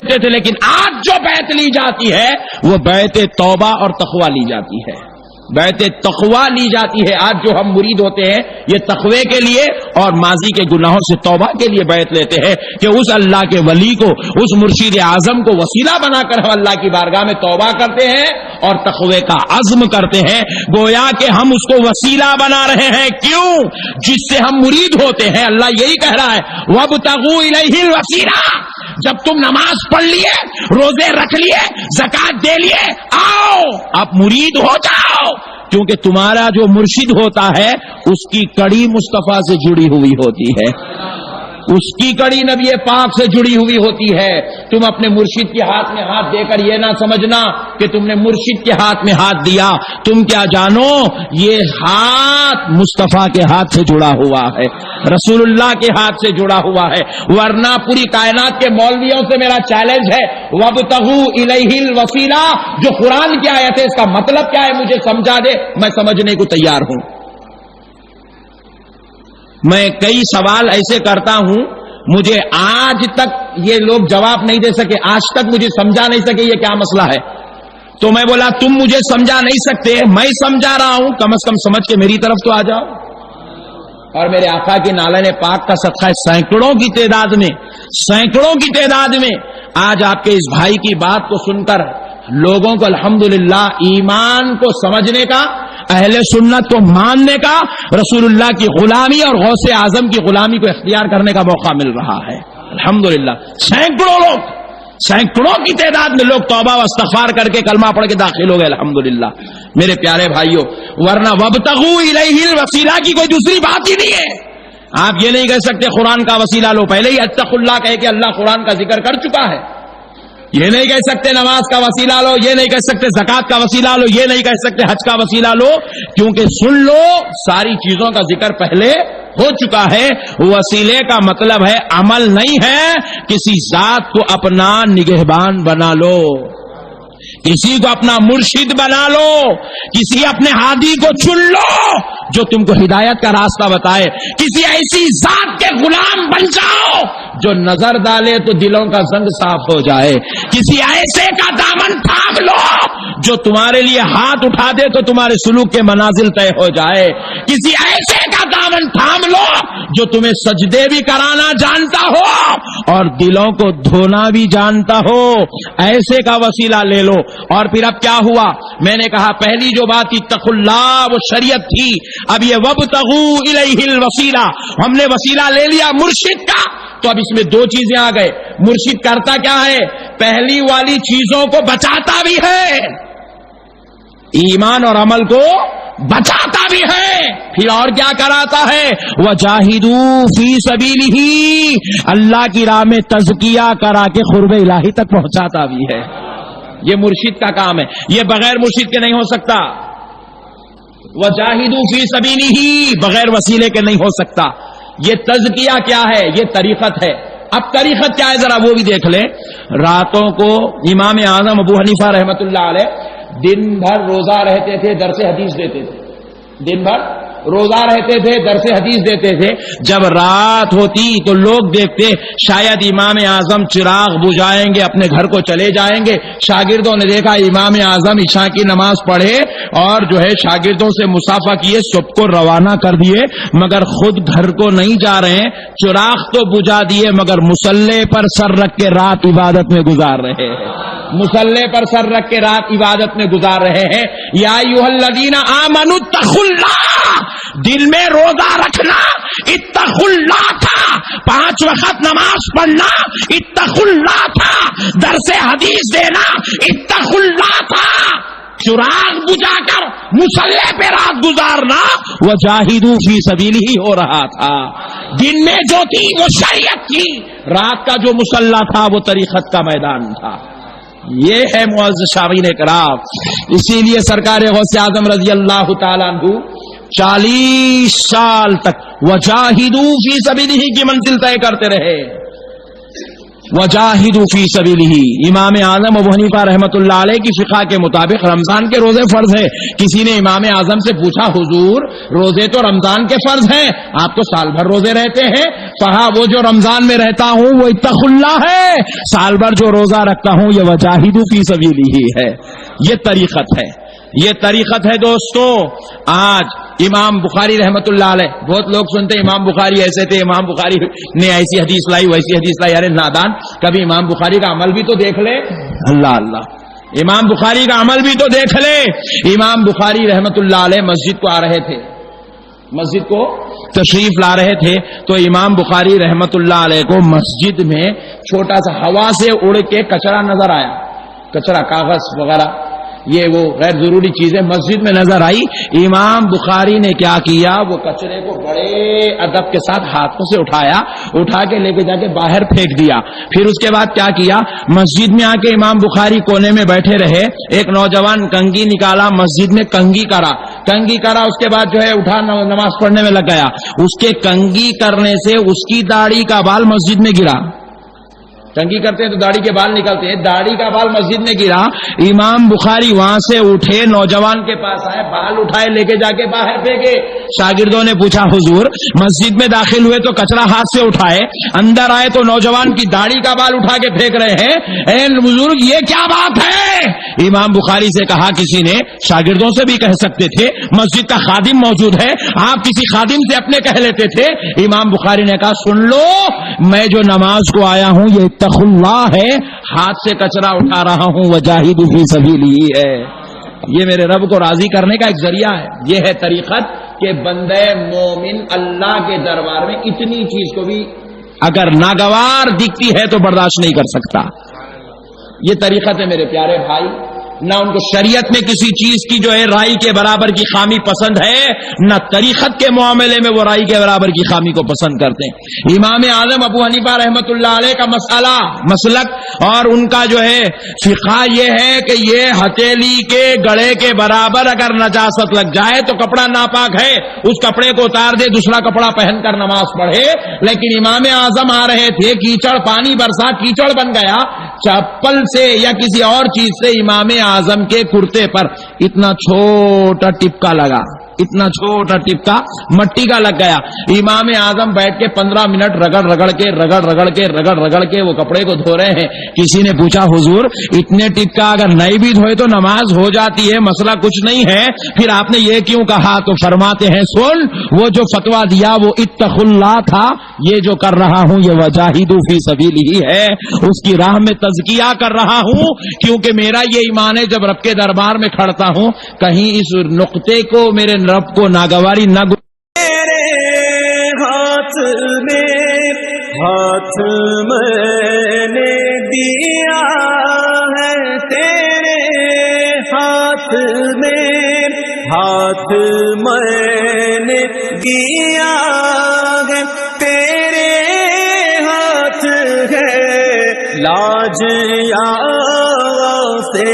دیتے تھے، لیکن آج جو بیعت لی جاتی ہے وہ بیعت توبہ اور تقوی لی جاتی ہے، بیعت تقوی لی جاتی ہے۔ آج جو ہم مرید ہوتے ہیں یہ تقوی کے لیے اور ماضی کے گناہوں سے توبہ کے لیے بیعت لیتے ہیں کہ اس اللہ کے ولی کو، اس مرشد اعظم کو وسیلہ بنا کر ہم اللہ کی بارگاہ میں توبہ کرتے ہیں اور تقوی کا عزم کرتے ہیں، گویا کہ ہم اس کو وسیلہ بنا رہے ہیں۔ کیوں؟ جس سے ہم مرید ہوتے ہیں۔ اللہ یہی کہہ رہا ہے وَابْتَغُوا إِلَيْهِ الْوَسِيلَةَ، جب تم نماز پڑھ لیے، روزے رکھ لیے، زکات دے لیے، آؤ اب مرید ہو جاؤ، کیونکہ تمہارا جو مرشد ہوتا ہے اس کی کڑی مصطفیٰ سے جڑی ہوئی ہوتی ہے، اس کی کڑی نبی پاک سے جڑی ہوئی ہوتی ہے۔ تم اپنے مرشد کے ہاتھ میں ہاتھ دے کر یہ نہ سمجھنا کہ تم نے مرشد کے ہاتھ میں ہاتھ دیا، تم کیا جانو یہ ہاتھ مصطفیٰ کے ہاتھ سے جڑا ہوا ہے، رسول اللہ کے ہاتھ سے جڑا ہوا ہے۔ ورنہ پوری کائنات کے مولویوں سے میرا چیلنج ہے وَابْتَغُوا إِلَيْهِ الْوَسِيلَةَ، جو قرآن کی آیت ہے اس کا مطلب کیا ہے مجھے سمجھا دے، میں سمجھنے کو تیار ہوں۔ میں کئی سوال ایسے کرتا ہوں، مجھے آج تک یہ لوگ جواب نہیں دے سکے، آج تک مجھے سمجھا نہیں سکے یہ کیا مسئلہ ہے۔ تو میں بولا تم مجھے سمجھا نہیں سکتے، میں سمجھا رہا ہوں، کم از کم سمجھ کے میری طرف تو آ جاؤ۔ اور میرے آقا کی نالین پاک کا صدقہ سینکڑوں کی تعداد میں آج آپ کے اس بھائی کی بات کو سن کر لوگوں کو الحمدللہ ایمان کو سمجھنے کا، اہل سنت کو ماننے کا، رسول اللہ کی غلامی اور غوث اعظم کی غلامی کو اختیار کرنے کا موقع مل رہا ہے الحمدللہ۔ سینکڑوں کی تعداد میں لوگ توبہ و استغفار کر کے کلمہ پڑھ کے داخل ہو گئے الحمدللہ میرے پیارے بھائیوں۔ ورنہ وابتغوا الیہ الوسیلہ کی کوئی دوسری بات ہی نہیں ہے۔ آپ یہ نہیں کہہ سکتے قرآن کا وسیلہ لو، پہلے ہی اتقوا اللہ کہے کہ اللہ قرآن کا ذکر کر چکا ہے۔ یہ نہیں کہہ سکتے نماز کا وسیلہ لو، یہ نہیں کہہ سکتے زکات کا وسیلہ لو، یہ نہیں کہہ سکتے حج کا وسیلہ لو، کیونکہ سن لو ساری چیزوں کا ذکر پہلے ہو چکا ہے۔ وسیلے کا مطلب ہے عمل نہیں ہے، کسی ذات کو اپنا نگہبان بنا لو، کسی کو اپنا مرشد بنا لو، کسی اپنے ہادی کو چن لو جو تم کو ہدایت کا راستہ بتائے، کسی ایسی ذات کے غلام بن جاؤ جو نظر ڈالے تو دلوں کا زنگ صاف ہو جائے، کسی ایسے کا دامن تھام لو جو تمہارے لیے ہاتھ اٹھا دے تو تمہارے سلوک کے منازل طے ہو جائے، کسی ایسے کا دامن تھام لو جو تمہیں سجدے بھی کرانا جانتا ہو اور دلوں کو دھونا بھی جانتا ہو، ایسے کا وسیلہ لے لو۔ اور پھر اب کیا ہوا؟ میں نے کہا پہلی جو بات اتقوا اللہ وہ شریعت تھی، اب یہ وابتغوا الیہ الوسیلہ، ہم نے وسیلہ لے لیا مرشد کا، تو اب اس میں دو چیزیں آ گئے۔ مرشد کرتا کیا ہے؟ پہلی والی چیزوں کو بچاتا بھی ہے، ایمان اور عمل کو بچاتا بھی ہے، پھر اور کیا کراتا ہے؟ وجاہدوا فی سبیلہ، اللہ کی راہ میں تزکیہ کرا کے قرب الہی تک پہنچاتا بھی ہے۔ یہ مرشد کا کام ہے، یہ بغیر مرشد کے نہیں ہو سکتا۔ وجاہدوا فی سبیلہ بغیر وسیلے کے نہیں ہو سکتا۔ یہ تزکیہ کیا ہے؟ یہ طریقت ہے۔ اب طریقت کیا ہے ذرا وہ بھی دیکھ لیں۔ راتوں کو امام اعظم ابو حنیفہ رحمۃ اللہ علیہ دن بھر روزہ رہتے تھے، درس حدیث دیتے تھے، دن بھر روزہ رہتے تھے، درس حدیث دیتے تھے۔ جب رات ہوتی تو لوگ دیکھتے شاید امام اعظم چراغ بجھائیں گے، اپنے گھر کو چلے جائیں گے۔ شاگردوں نے دیکھا امام اعظم عشاء کی نماز پڑھے اور جو ہے شاگردوں سے مصافحہ کیے، سب کو روانہ کر دیے، مگر خود گھر کو نہیں جا رہے ہیں۔ چراغ تو بجھا دیے مگر مصلی پر سر رکھ کے رات عبادت میں گزار رہے ہیں، مصلی پر سر رکھ کے رات عبادت میں گزار رہے ہیں۔ یا ایھا الذین آمنوا اتقوا اللہ، دل میں روزہ رکھنا اتقوا اللہ تھا، 5 وقت نماز پڑھنا اتقوا اللہ تھا، درس حدیث دینا اتقوا اللہ تھا، چراغ بجھا کر مصلی پہ رات گزارنا وجاہدوا فی سبیلہ ہو رہا تھا۔ دن میں جو تھی وہ شریعت تھی، رات کا جو مصلی تھا وہ طریقت کا میدان تھا۔ یہ ہے معزز شاغین کرام، اسی لیے سرکار غوث اعظم رضی اللہ تعالیٰ عنہ 40 سال تک وجاہدوا فی سبیلہ کی منزل طے کرتے رہے۔ وجاہدوا فی سبیلہ. امام اعظم ابو حنیفہ رحمۃ اللہ علیہ کی فقہ کے مطابق رمضان کے روزے فرض ہے. کسی نے امام اعظم سے پوچھا حضور روزے تو رمضان کے فرض ہیں, آپ تو سال بھر روزے رہتے ہیں. کہا وہ جو رمضان میں رہتا ہوں وہ اتقوا اللہ ہے, سال بھر جو روزہ رکھتا ہوں یہ وجاہدوا فی سبیلہ ہے. یہ طریقت ہے, یہ طریقت ہے دوستو. آج امام بخاری رحمت اللہ علیہ, بہت لوگ سنتے ہیں امام بخاری ایسے تھے, امام بخاری نے ایسی حدیث لائی ویسی حدیث لائی. ارے نادان, کبھی امام بخاری کا عمل بھی تو دیکھ لے. اللہ اللہ, امام بخاری کا عمل بھی تو دیکھ لے. امام بخاری رحمت اللہ علیہ مسجد کو آ رہے تھے, مسجد کو تشریف لا رہے تھے, تو امام بخاری رحمت اللہ علیہ کو مسجد میں چھوٹا سا ہوا سے اڑ کے کچرا نظر آیا. کچرا, کاغذ وغیرہ, یہ وہ غیر ضروری چیزیں مسجد میں نظر آئی. امام بخاری نے کیا کیا, وہ کچرے کو بڑے ادب کے ساتھ ہاتھوں سے اٹھایا, اٹھا کے لے کے جا کے باہر پھینک دیا. پھر اس کے بعد کیا کیا, مسجد میں آ کے امام بخاری کونے میں بیٹھے رہے. ایک نوجوان کنگھی نکالا, مسجد میں کنگھی کرا, کنگھی کرا, اس کے بعد جو ہے اٹھا نماز پڑھنے میں لگ گیا. اس کے کنگھی کرنے سے اس کی داڑھی کا بال مسجد میں گرا. کنگھی کرتے ہیں تو داڑھی کے بال نکلتے ہیں, داڑھی کا بال مسجد میں گرا. امام بخاری وہاں سے اٹھے, نوجوان کے پاس آئے, بال اٹھائے, لے کے جا کے باہر پھینکے. شاگردوں نے پوچھا حضور مسجد میں داخل ہوئے تو کچرا ہاتھ سے اٹھائے, اندر آئے تو نوجوان کی داڑھی کا بال اٹھا کے پھینک رہے ہیں, اے بزرگ یہ کیا بات ہے؟ امام بخاری سے کہا, کسی نے شاگردوں سے بھی کہہ سکتے تھے, مسجد کا خادم موجود ہے, آپ کسی خادم سے اپنے کہہ لیتے تھے. امام بخاری نے کہا سن لو, میں جو نماز کو آیا ہوں یہ اتقوا اللہ ہے, ہاتھ سے کچرا اٹھا رہا ہوں, وجاہدوا فی سبیلہ ہے. یہ میرے رب کو راضی کرنے کا ایک ذریعہ ہے. یہ ہے طریقت کہ بندے مومن اللہ کے دربار میں اتنی چیز کو بھی اگر ناگوار دکھتی ہے تو برداشت نہیں کر سکتا. یہ طریقت ہے میرے پیارے بھائی. نہ ان کو شریعت میں کسی چیز کی جو ہے رائی کے برابر کی خامی پسند ہے, نہ طریقت کے معاملے میں وہ رائی کے برابر کی خامی کو پسند کرتے ہیں. امام اعظم ابو حنیفہ رحمت اللہ علیہ کا مسئلہ, مسلک اور ان کا جو ہے فقہ یہ ہے کہ یہ ہتھیلی کے گڑے کے برابر اگر نجاست لگ جائے تو کپڑا ناپاک ہے, اس کپڑے کو اتار دے, دوسرا کپڑا پہن کر نماز پڑھے. لیکن امام اعظم آ رہے تھے, کیچڑ, پانی برسا, کیچڑ بن گیا, چپل سے یا کسی اور چیز سے امام اعظم کے کرتے پر اتنا چھوٹا ٹپکا لگا, اتنا چھوٹا ٹپکا مٹی کا لگ گیا. امام اعظم بیٹھ کے 15 منٹ رگڑ رگڑ کے وہ کپڑے کو دھو رہے ہیں. کسی نے پوچھا حضور اتنے ٹپکا اگر نہیں بھی دھوئے تو نماز ہو جاتی ہے, مسئلہ کچھ نہیں ہے, پھر آپ نے یہ کیوں کہا؟ تو فرماتے ہیں سن, وہ جو فتویٰ دیا وہ اتقوا اللہ تھا, یہ جو کر رہا ہوں یہ وجاہدوا فی سبیلہ ہے, اس کی راہ میں تزکیہ کر رہا ہوں. کیونکہ میرا یہ ایمان ہے جب رب کے دربار میں کھڑتا ہوں کہیں اس نقطے کو میرے رب کو ناگواری نہ میرے ہاتھ میں نے دیا ہے, تیرے ہاتھ میں نے دیا ہے, تیرے ہاتھ ہے, لاج یا سے